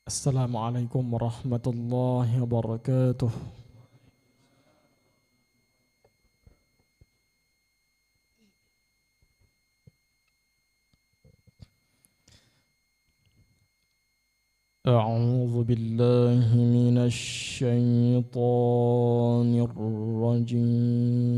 Assalamualaikum warahmatullahi wabarakatuh. A'udzu billahi minasy syaithanir rajim.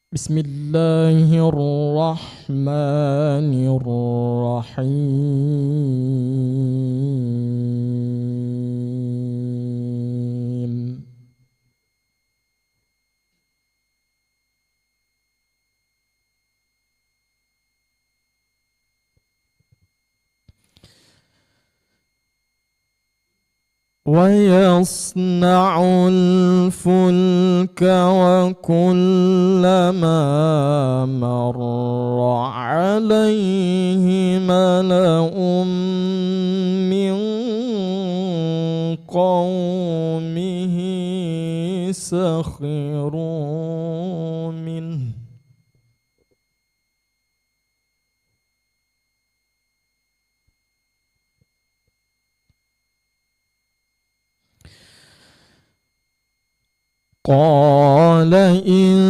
Bismillahirrahmanirrahim. ويصنع الفلك وكلما مر عليه ملأ من قومه سخروا منه قال إن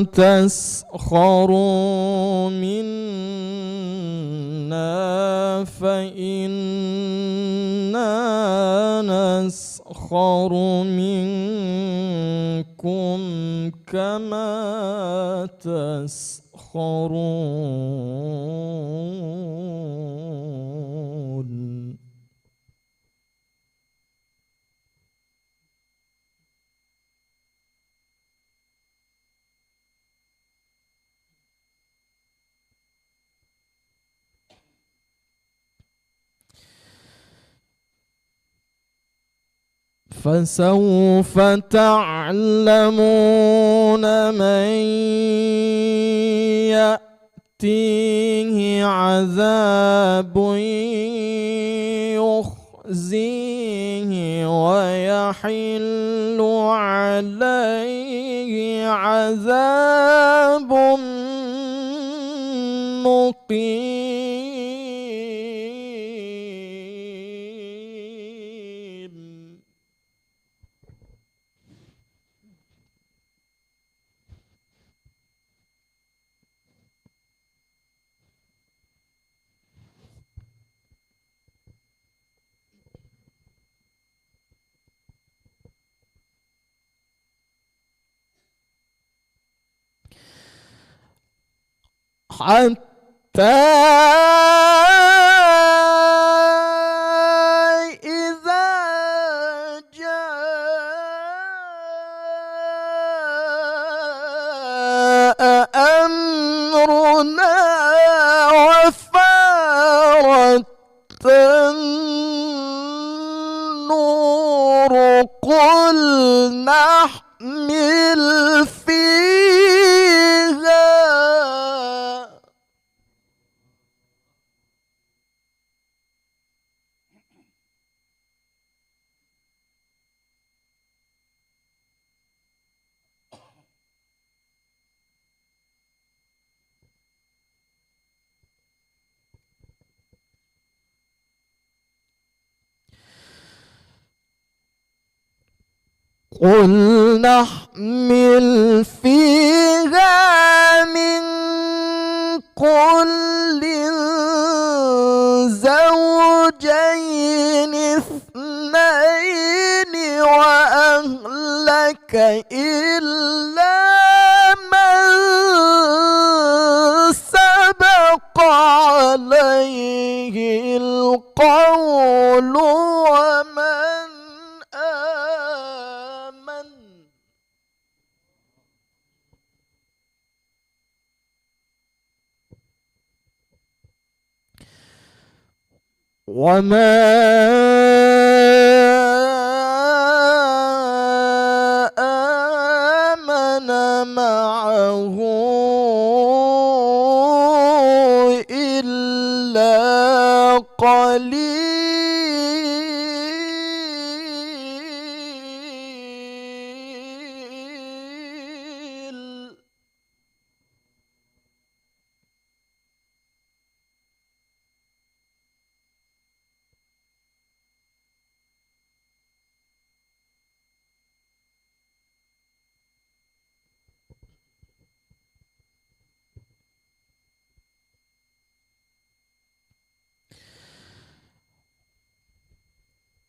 تسخروا منا فإنا نسخر منكم كما تسخرون. فسوف تعلمون من يأتيه عذاب يخزيه ويحل عليه عذاب مقيم. حتى إذا جاء أمرنا وفارت النور قل نحمل فيها قل نحمل فيها من كل زوجين اثنين وأهلك إلا من سبق عليه القول ومن آمن. وما آمن معه إلا قليل.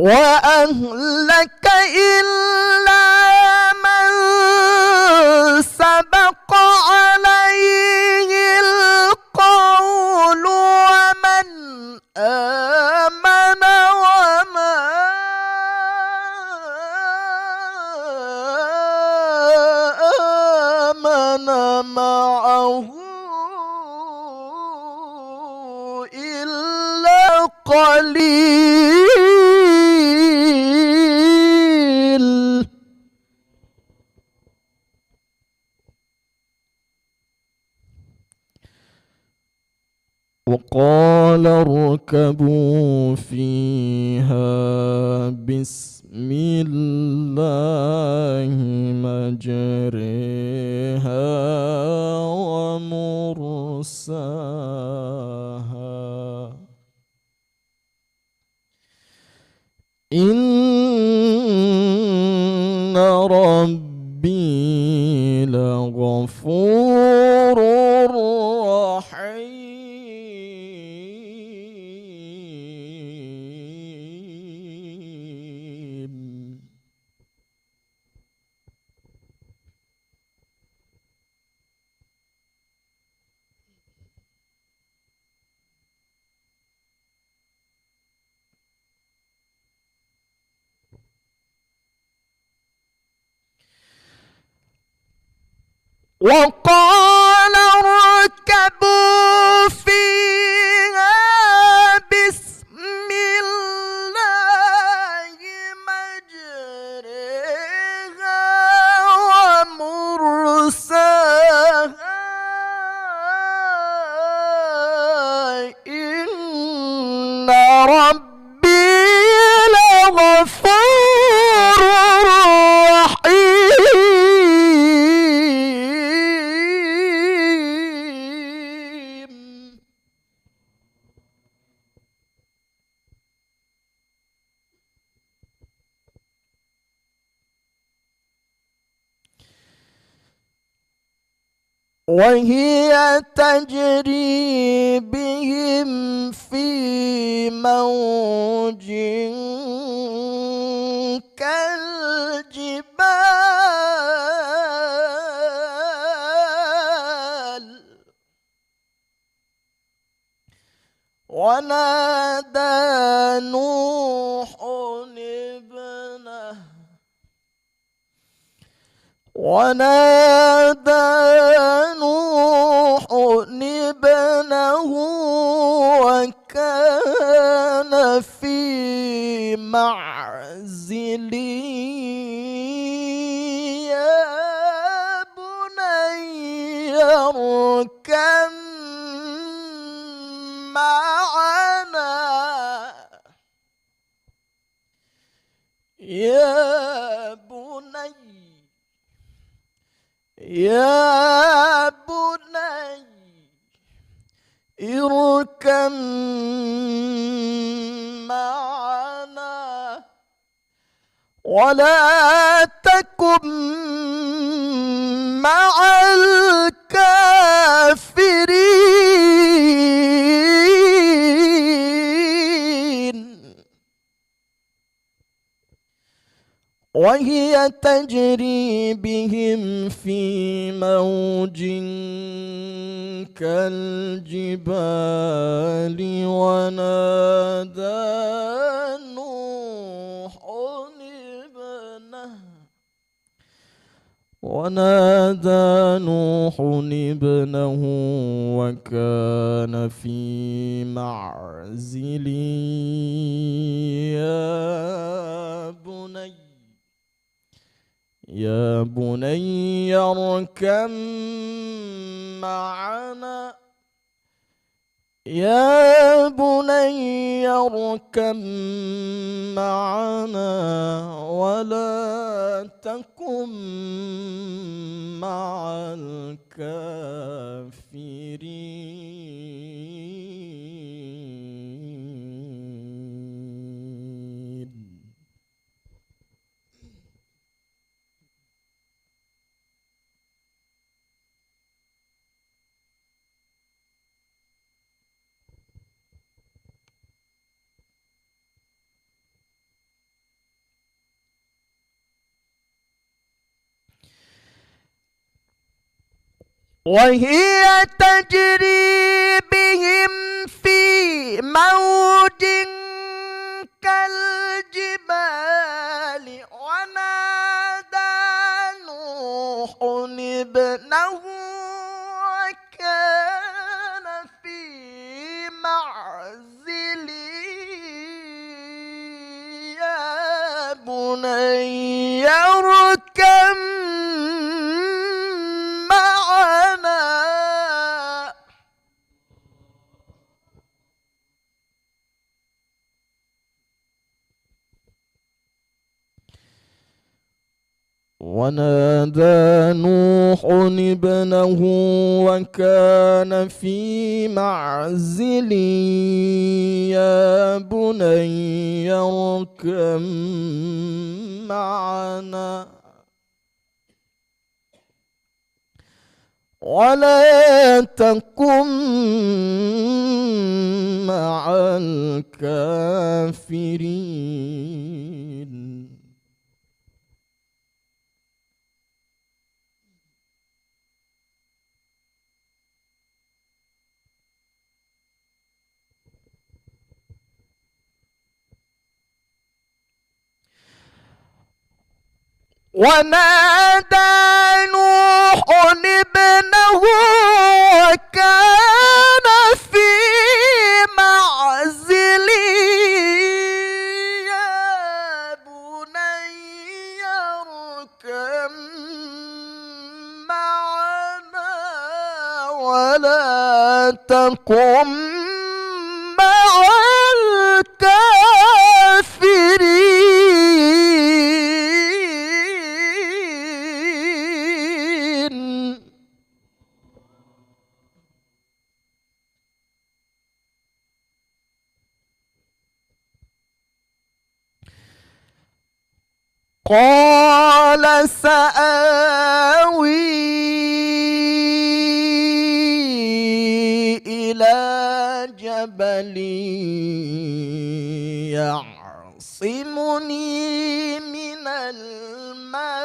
وأهلك إلا من سبق عليه القول ومن آمن وما آمن معه إلا قليل. وقال اركبوا فيها بسم الله مجريها ومرساها إن ربي لغفور رحيم. وقال اركبوا فيها بسم الله مجريها ومرساها إن ربي لغفور رحيم. وهي تجري بهم في موج كالجبال ونادى نوح ابنه وكان في معزل يا بني اركب معنا يا بني اركب معنا ولا تكن مع الكافرين. وهي تجري بهم في موج كالجبال ونادى نوح ابنه وكان في معزل يا بني اركب معنا يا بني يركب معنا ولا تكن مع الكافرين. وهي تجري بهم في موج كالجبال ونادى نوح ابنه وكان في معزل يا بني اركب معنا ونادى نوح ابنه وكان في معزل يا بني اركب معنا ولا تكن مع الكافرين. ونادى نوح ابنه وكان في معزل يا بني اركب معنا ولا تكن مع الكافرين. قال سآوي إلى جبل يعصمني من الماء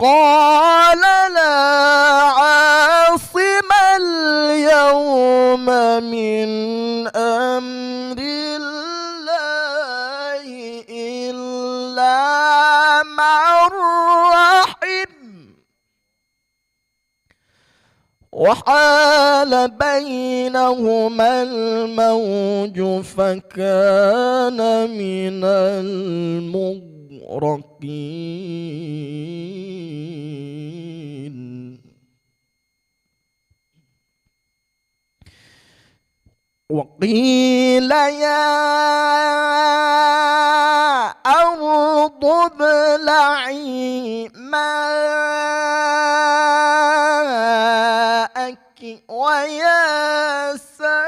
قال لا عاصم اليوم من أمر الله إلا من رحم وحال بينهما الموج فكان من المغرقين. وقيل يا أرض ابلعي ماءك ويا سماء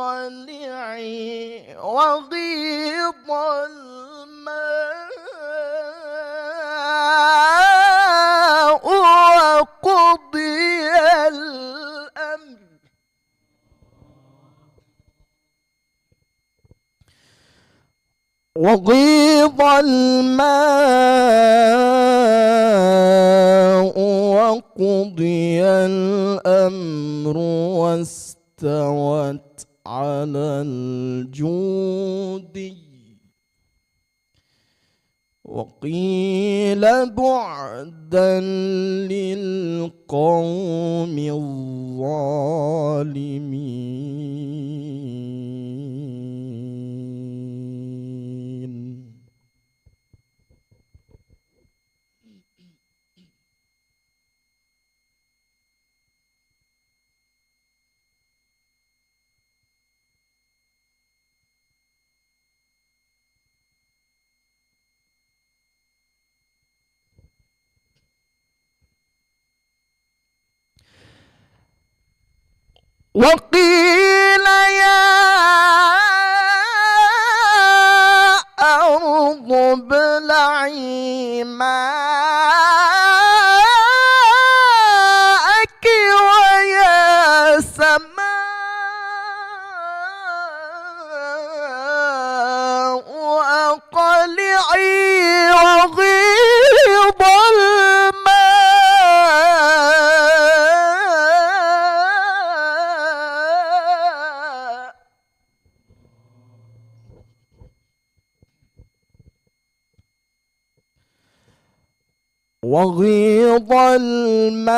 أقلعي وغيض الماء وقضي الأمر وغيض الماء وقضي الأمر واستوت على الجود وقيل بعدا للقوم الظالمين. وقيل يا أرض ابلعي ماءك ويا سماء أقلعي وغيض الماء وغيض الماء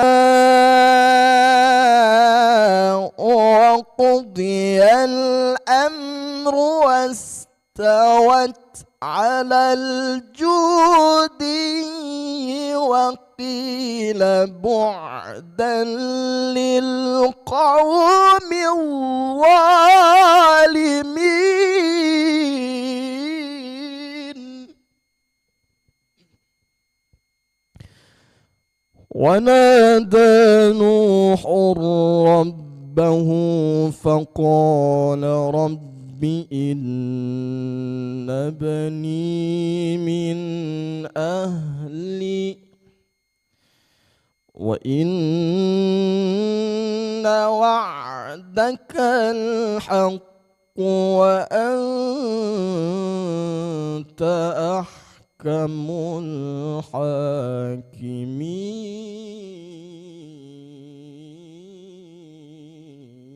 وقضي الأمر واستوت على الجود وقيل بعدا للقوم الظالمين ونادى نوح ربه فقال رب إن بني من أهلي وإن وعدك الحق وأنت أحكم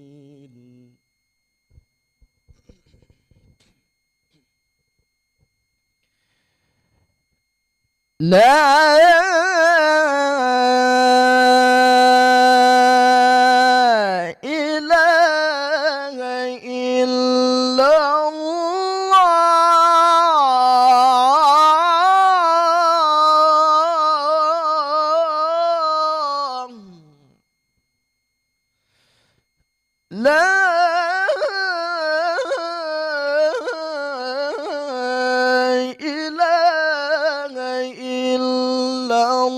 الحاكمين لا إله إلا الله لا إله إلا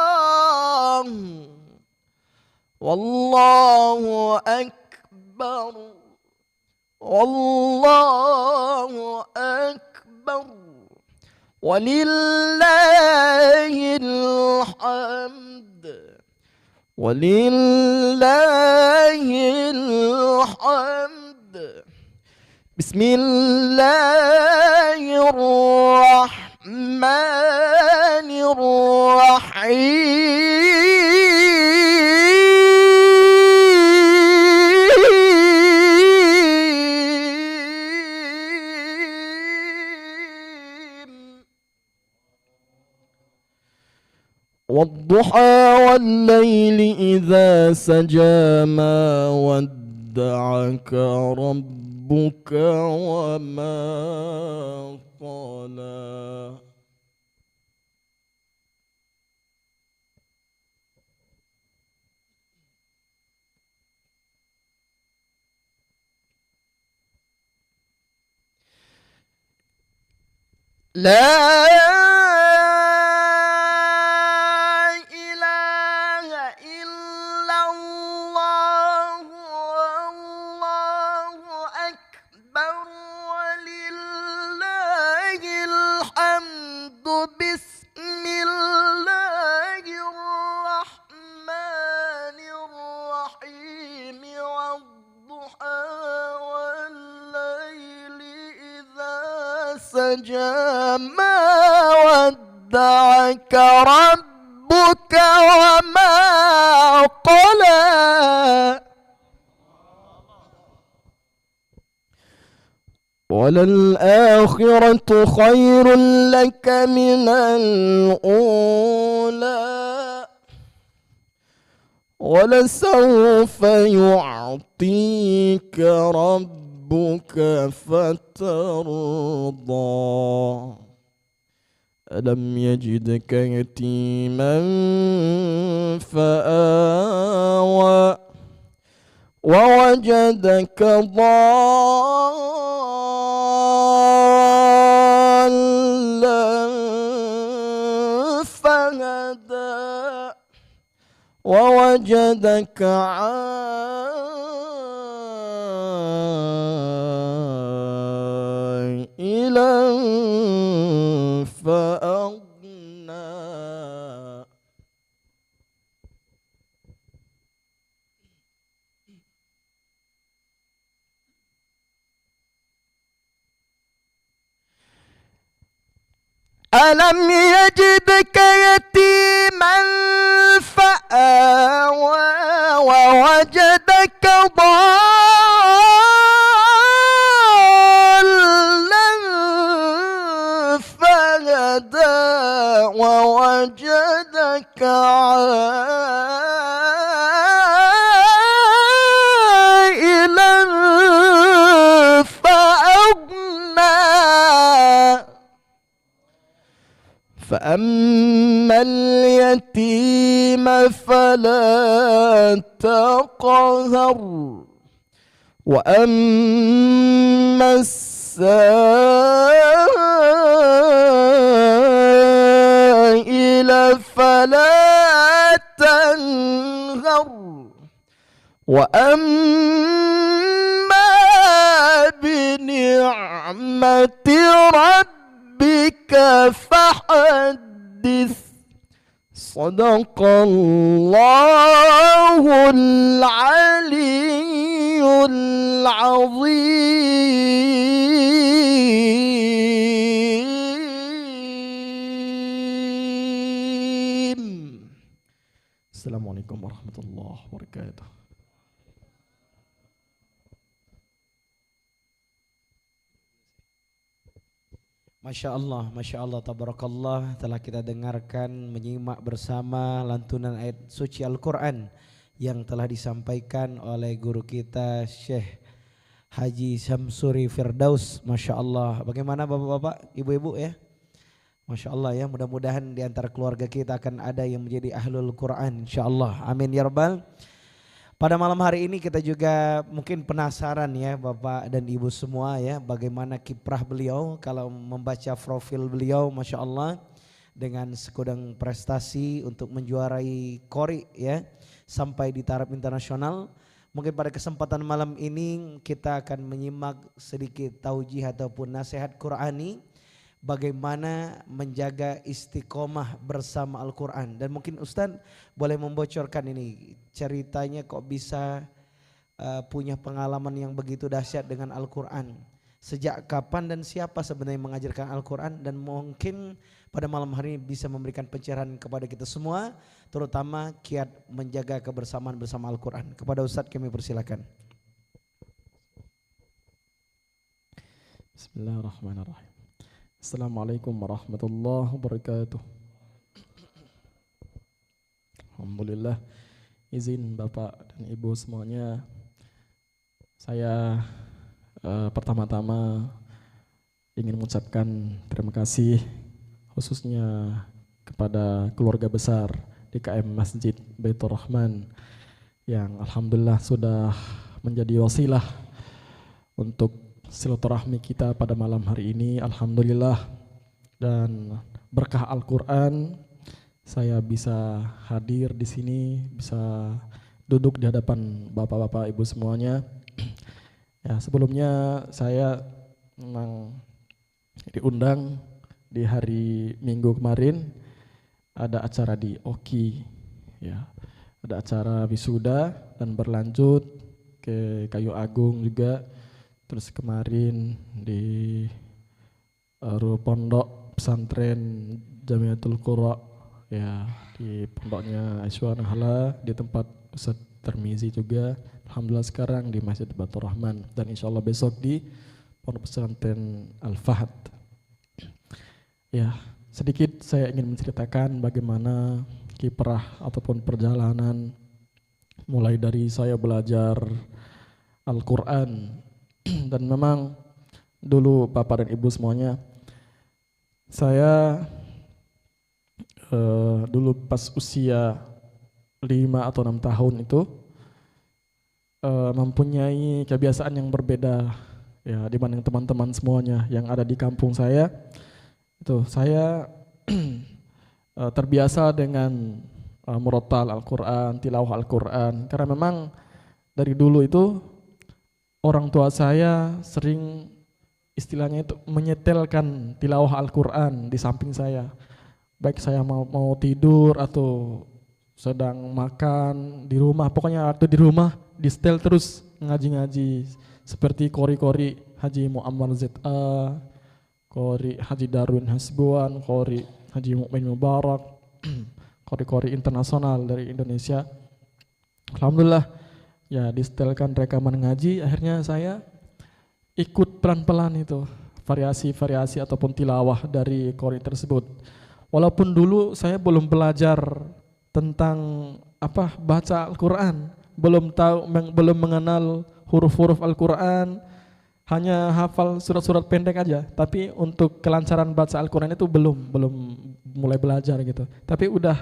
الله والله أكبر والله أكبر ولله الحمد ولله الحمد بسم الله الرحمن الرحيم والضحى والليل إذا سجى ما ودعك ربك وما قلى لا إله إلا الله والله أكبر ولله الحمد بسم الله الرحمن الرحيم والضحى والليل إذا سجى ما ودعك ربك وما قلى وللآخرة خير لك من الأولى ولسوف يعطيك ربك فترضى ألم يجدك يتيما فآوى ووجدك ضالا ووجدك عائلا فأغنى. ألم يجدك يتيما فآوى ووجدك ضالا فهدى ووجدك عائلا فأغنى. فأما اليتيم فلا تقهر وأما السائل فلا تنهر وأما بنعمة ربك فحدث. صدق الله العلي العظيم. Assalamualaikum warahmatullahi wabarakatuh. Masya Allah, tabarakallah. Telah kita dengarkan, menyimak bersama lantunan ayat suci Al-Quran yang telah disampaikan oleh guru kita Syekh Haji Syamsuri Firdaus. Masya Allah. Bagaimana bapak-bapak, ibu-ibu ya? Masya Allah ya, mudah-mudahan di antara keluarga kita akan ada yang menjadi ahlul Quran, insya Allah. Amin ya rabbal. Pada malam hari ini kita juga mungkin penasaran ya Bapak dan Ibu semua ya, bagaimana kiprah beliau kalau membaca profil beliau, Masya Allah, dengan segudang prestasi untuk menjuarai Qori ya sampai di taraf internasional. Mungkin pada kesempatan malam ini kita akan menyimak sedikit taujih ataupun nasihat Qurani, bagaimana menjaga istiqomah bersama Al-Quran. Dan mungkin Ustadz boleh membocorkan ini ceritanya kok bisa punya pengalaman yang begitu dahsyat dengan Al-Quran. Sejak kapan dan siapa sebenarnya mengajarkan Al-Quran, dan mungkin pada malam hari ini bisa memberikan pencerahan kepada kita semua, terutama kiat menjaga kebersamaan bersama Al-Quran. Kepada Ustadz kami persilakan. Bismillahirrahmanirrahim. Assalamualaikum warahmatullahi wabarakatuh. Alhamdulillah, izin Bapak dan Ibu semuanya, saya pertama-tama ingin mengucapkan terima kasih khususnya kepada keluarga besar DKM Masjid Baitur Rahman yang alhamdulillah sudah menjadi wasilah untuk silaturahmi kita pada malam hari ini. Alhamdulillah, dan berkah Al-Quran saya bisa hadir di sini, bisa duduk di hadapan bapak-bapak ibu semuanya. Ya, sebelumnya saya memang diundang di hari Minggu kemarin, ada acara di Oki, ya, ada acara wisuda dan berlanjut ke Kayu Agung juga. Terus kemarin di pondok pesantren Jamiatul Qura ya, di pondoknya Aiswa Nahla, di tempat Ustaz Termizi juga. Alhamdulillah sekarang di Masjid Baitur Rahman, dan insya Allah besok di pondok pesantren Al-Fahd. Ya, sedikit saya ingin menceritakan bagaimana kiprah ataupun perjalanan mulai dari saya belajar Al-Quran. Dan memang dulu Bapak dan Ibu semuanya, saya dulu pas usia 5 atau 6 tahun itu mempunyai kebiasaan yang berbeda ya dibanding teman-teman semuanya yang ada di kampung saya. Itu saya terbiasa dengan murotal Al-Quran, tilawah Al-Quran. Karena memang dari dulu itu orang tua saya sering istilahnya itu menyetelkan tilawah Al-Quran di samping saya. Baik saya mau tidur atau sedang makan di rumah, pokoknya waktu di rumah di setel terus ngaji-ngaji seperti kori-kori Haji Muammar ZA, kori Haji Darwin Hasbuan, kori Haji Mukmin Mubarak, kori-kori internasional dari Indonesia. Alhamdulillah ya disetelkan rekaman ngaji, akhirnya saya ikut pelan-pelan itu variasi-variasi ataupun tilawah dari kori tersebut. Walaupun dulu saya belum belajar tentang baca Al-Quran, belum mengenal huruf-huruf Al-Quran, hanya hafal surat-surat pendek aja. Tapi untuk kelancaran baca Al-Quran itu belum mulai belajar gitu. Tapi udah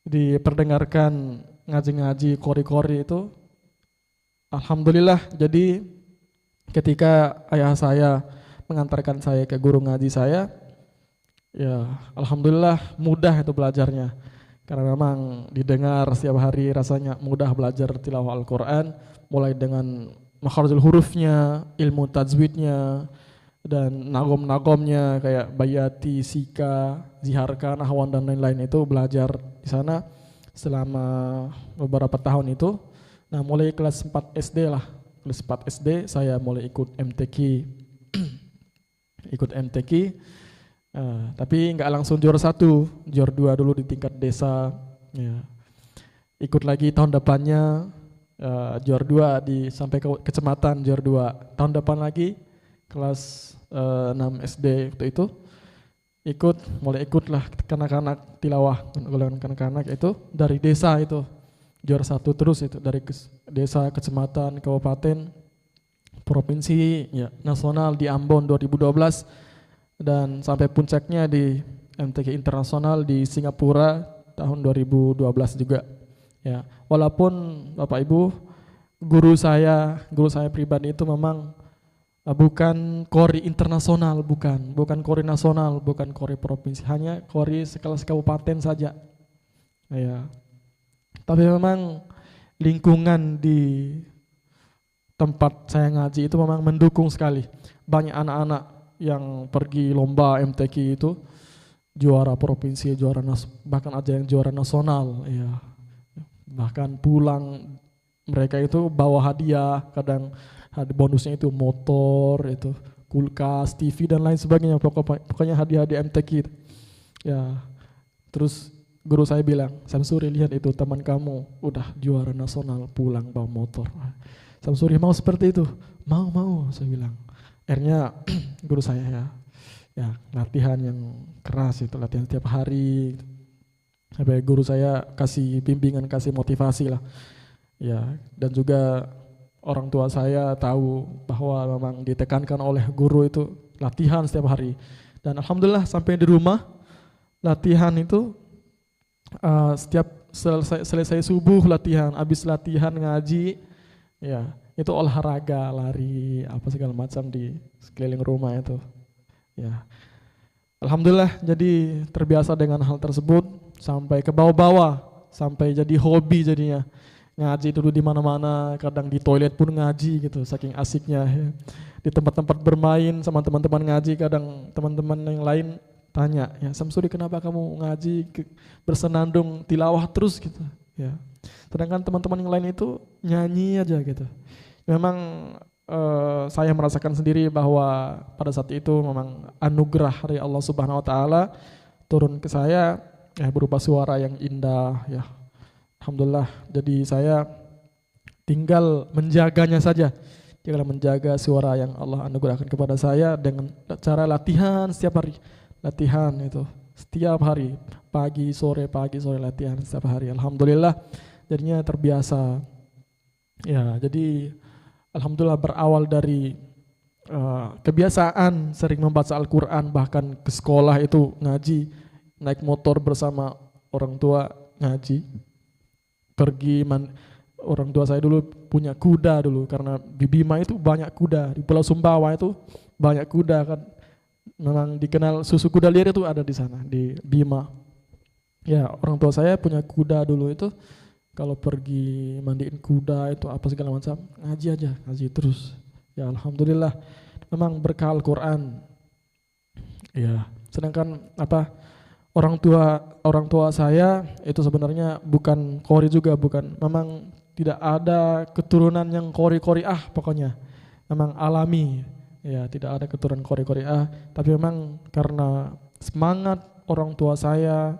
diperdengarkan ngaji-ngaji kori-kori itu, alhamdulillah. Jadi ketika ayah saya mengantarkan saya ke guru ngaji saya, ya alhamdulillah mudah itu belajarnya. Karena memang didengar setiap hari rasanya mudah belajar tilawah Al-Quran, mulai dengan makharijul hurufnya, ilmu tajwidnya, dan nagom-nagomnya kayak bayati, sika, ziharka, nahwan dan lain-lain itu belajar di sana selama beberapa tahun itu. Nah mulai kelas 4 SD lah, kelas 4 SD saya mulai ikut MTQ, tapi nggak langsung juara 1, juara 2 dulu di tingkat desa, ya. Ikut lagi tahun depannya juara 2 sampai ke kecamatan, juara 2. Tahun depan lagi kelas 6 SD waktu itu mulai ikutlah kanak-kanak tilawah, golongan kanak-kanak itu dari desa itu juara 1 terus itu dari desa, kecamatan, kabupaten, provinsi, ya, nasional di Ambon 2012. Dan sampai puncaknya di MTQ internasional di Singapura tahun 2012 juga. Ya, walaupun Bapak Ibu, guru saya pribadi itu memang bukan kori internasional, bukan kori nasional, bukan kori provinsi, hanya kori sekelas kabupaten saja. Ya. Tapi memang lingkungan di tempat saya ngaji itu memang mendukung sekali. Banyak anak-anak yang pergi lomba MTQ itu juara provinsi, bahkan ada yang juara nasional, ya. Bahkan pulang mereka itu bawa hadiah, kadang bonusnya itu motor, itu kulkas, TV dan lain sebagainya, pokoknya hadiah-hadiah MTQ. Ya, terus guru saya bilang, Samsuri lihat itu teman kamu udah juara nasional pulang bawa motor. Samsuri mau seperti itu? Mau, saya bilang. Akhirnya guru saya ya latihan yang keras itu, latihan setiap hari. Sampai guru saya kasih bimbingan, kasih motivasi lah. Ya, dan juga orang tua saya tahu bahwa memang ditekankan oleh guru itu latihan setiap hari. Dan alhamdulillah sampai di rumah latihan itu setiap selesai subuh latihan, habis latihan ngaji, ya itu olahraga, lari, apa segala macam di sekeliling rumah itu. Ya, alhamdulillah jadi terbiasa dengan hal tersebut sampai ke bawah-bawah, sampai jadi hobi jadinya. Ngaji dulu di mana-mana, kadang di toilet pun ngaji gitu, saking asiknya. Ya. Di tempat-tempat bermain sama teman-teman ngaji, kadang teman-teman yang lain tanya, ya Samsuri kenapa kamu ngaji bersenandung tilawah terus gitu. Ya. Sedangkan teman-teman yang lain itu nyanyi aja gitu. Memang saya merasakan sendiri bahwa pada saat itu memang anugerah dari Allah Subhanahu Wa Taala turun ke saya, ya berupa suara yang indah, ya alhamdulillah. Jadi saya tinggal menjaganya saja, tinggal menjaga suara yang Allah anugerahkan kepada saya dengan cara latihan setiap hari, latihan itu setiap hari, pagi sore latihan setiap hari. Alhamdulillah jadinya terbiasa. Ya, jadi alhamdulillah berawal dari kebiasaan sering membaca Al-Quran, bahkan ke sekolah itu ngaji, naik motor bersama orang tua ngaji, pergi orang tua saya dulu punya kuda dulu, karena di Bima itu banyak kuda, di Pulau Sumbawa itu banyak kuda kan, memang dikenal susu kuda liar itu ada di sana di Bima. Ya, orang tua saya punya kuda dulu itu, kalau pergi mandiin kuda itu apa segala macam, ngaji aja, ngaji terus. Ya alhamdulillah, memang berkah Al-Quran. Ya, sedangkan apa, orang tua saya itu sebenarnya bukan qori juga, bukan, memang tidak ada keturunan yang qori pokoknya, memang alami. Ya, tidak ada keturunan qori tapi memang karena semangat orang tua saya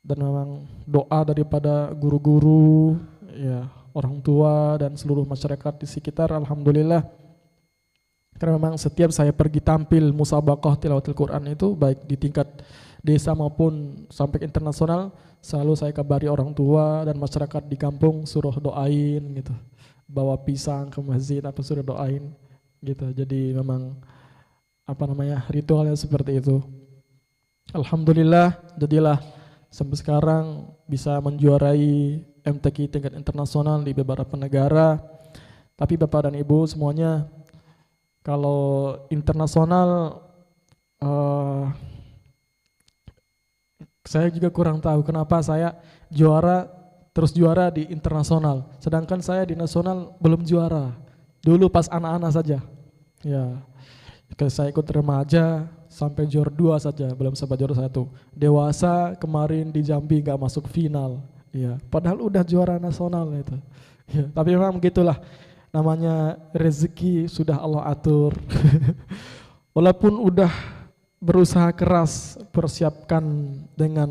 dan memang doa daripada guru-guru, ya, orang tua dan seluruh masyarakat di sekitar, alhamdulillah. Karena memang setiap saya pergi tampil musabaqah tilawatil Quran itu, baik di tingkat desa maupun sampai internasional, selalu saya kabari orang tua dan masyarakat di kampung, suruh doain gitu, bawa pisang ke masjid apa suruh doain gitu. Jadi memang apa namanya, ritualnya seperti itu. Alhamdulillah, jadilah sampai sekarang bisa menjuarai MTQ tingkat internasional di beberapa negara. Tapi Bapak dan Ibu semuanya, kalau internasional saya juga kurang tahu kenapa saya terus juara di internasional, sedangkan saya di nasional belum juara. Dulu pas anak-anak saja. Ya, saya ikut remaja sampai juara 2 saja, belum sampai juara 1. Dewasa kemarin di Jambi nggak masuk final. Ya, padahal udah juara nasional itu. Ya, tapi memang begitulah, namanya rezeki sudah Allah atur. Walaupun udah berusaha keras, persiapkan dengan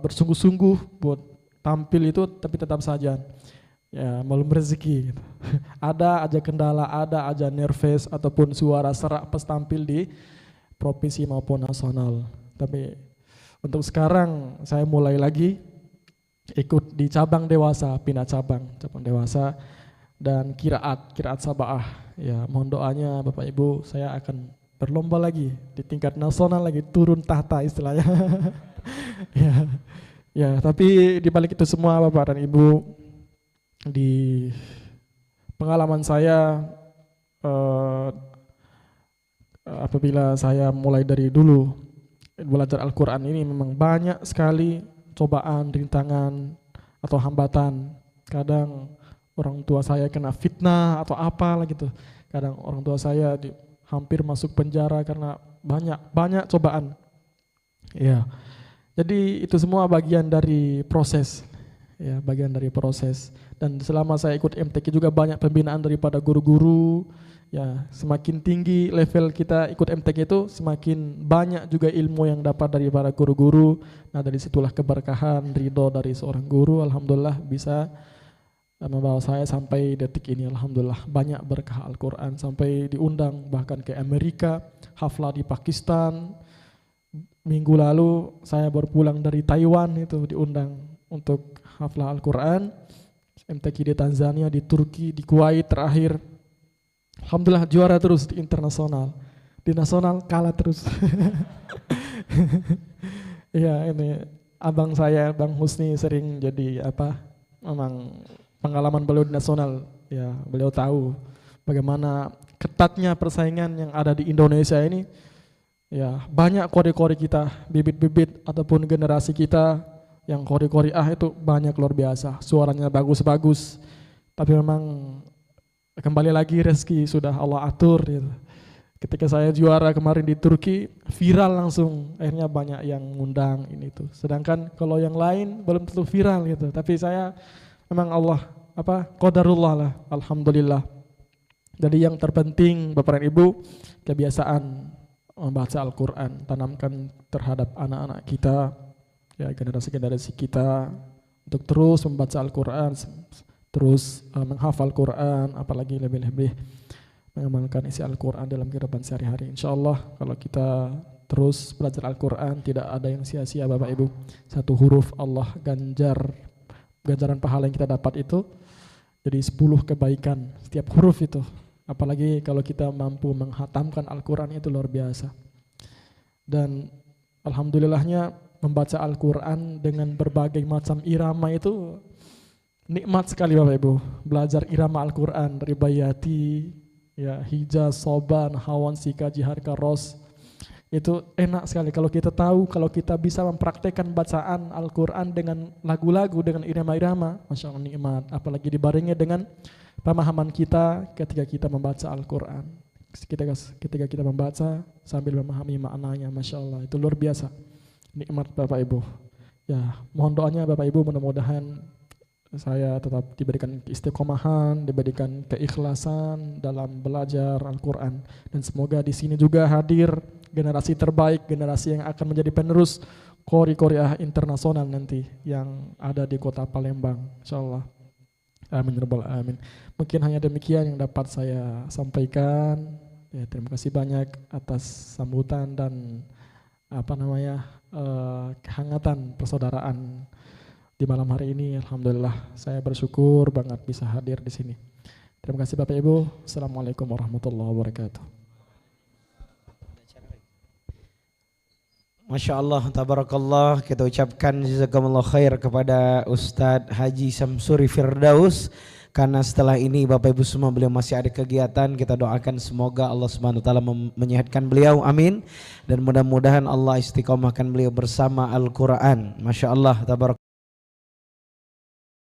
bersungguh-sungguh buat tampil itu, tapi tetap saja ya belum rezeki gitu. Ada aja kendala, ada aja nervous ataupun suara serak pas tampil di provinsi maupun nasional. Tapi untuk sekarang saya mulai lagi ikut di cabang dewasa, pindah cabang dewasa dan kiraat sabah. Ya, mohon doanya Bapak Ibu, saya akan berlomba lagi di tingkat nasional lagi, turun tahta istilahnya. Ya, ya, tapi di balik itu semua Bapak dan Ibu, di pengalaman saya apabila saya mulai dari dulu belajar Al-Quran ini, memang banyak sekali cobaan, rintangan atau hambatan. Kadang orang tua saya kena fitnah atau apalah gitu. Kadang orang tua saya hampir masuk penjara karena banyak cobaan. Ya. Jadi itu semua bagian dari proses. Ya, bagian dari proses. Dan selama saya ikut MTQ juga banyak pembinaan daripada guru-guru. Ya, semakin tinggi level kita ikut MTQ itu, semakin banyak juga ilmu yang dapat dari para guru-guru. Nah, dari situlah keberkahan, ridho dari seorang guru, alhamdulillah bisa membawa saya sampai detik ini. Alhamdulillah banyak berkah Al-Quran, sampai diundang bahkan ke Amerika, haflah di Pakistan. Minggu lalu saya baru pulang dari Taiwan, itu diundang untuk haflah Al-Quran, MTQ di Tanzania, di Turki, di Kuwait terakhir. Alhamdulillah juara terus di internasional, di nasional kalah terus. Ya, ini abang saya, Bang Husni, sering jadi apa, memang pengalaman beliau di nasional, ya beliau tahu bagaimana ketatnya persaingan yang ada di Indonesia ini. Ya, banyak kori-kori kita, bibit-bibit ataupun generasi kita yang kori-kori itu banyak, luar biasa, suaranya bagus-bagus. Tapi memang kembali lagi rezeki sudah Allah atur gitu. Ketika saya juara kemarin di Turki, viral langsung, akhirnya banyak yang ngundang ini tuh. Sedangkan kalau yang lain belum tentu viral gitu. Tapi saya memang Allah qadarullah lah, alhamdulillah. Jadi yang terpenting Bapak dan Ibu, kebiasaan membaca Al-Quran, tanamkan terhadap anak-anak kita, ya generasi-generasi kita, untuk terus membaca Al-Quran, terus menghafal Quran, apalagi lebih-lebih mengamalkan isi Al-Quran dalam kehidupan sehari-hari. InsyaAllah kalau kita terus belajar Al-Quran, tidak ada yang sia-sia Bapak Ibu. Satu huruf Allah ganjaran pahala yang kita dapat itu jadi 10 kebaikan setiap huruf itu. Apalagi kalau kita mampu menghatamkan Al-Quran, itu luar biasa. Dan alhamdulillahnya membaca Al-Quran dengan berbagai macam irama itu nikmat sekali Bapak Ibu. Belajar irama Al-Quran dari Bayati, ya, Hijaz, Soban, Hawan, Sika, Jihar, Karos, Itu enak sekali kalau kita tahu, kalau kita bisa mempraktekkan bacaan Al-Quran dengan lagu-lagu, dengan irama-irama, Masya Allah nikmat. Apalagi dibarengi dengan pemahaman kita ketika kita membaca Al-Quran. Ketika kita membaca sambil memahami maknanya, Masya Allah, itu luar biasa. Nikmat Bapak Ibu. Ya, mohon doanya Bapak Ibu, mudah-mudahan saya tetap diberikan istiqomahan, diberikan keikhlasan dalam belajar Al-Quran, dan semoga di sini juga hadir generasi terbaik, generasi yang akan menjadi penerus qori-qoriah internasional nanti yang ada di kota Palembang, insyaallah. Amin ya rabbal alamin. Mungkin hanya demikian yang dapat saya sampaikan. Ya, terima kasih banyak atas sambutan dan kehangatan persaudaraan di malam hari ini. Alhamdulillah, saya bersyukur banget bisa hadir di sini. Terima kasih Bapak Ibu. Assalamualaikum warahmatullahi wabarakatuh. Masya Allah, tabarakallah, kita ucapkan jazakumullah khair kepada Ustadz Haji Samsuri Firdaus, karena setelah ini Bapak Ibu semua beliau masih ada kegiatan. Kita doakan semoga Allah Subhanahu wa taala menyehatkan beliau, amin, dan mudah-mudahan Allah istiqomahkan beliau bersama Al-Quran. Masya Allah, tabarakallah.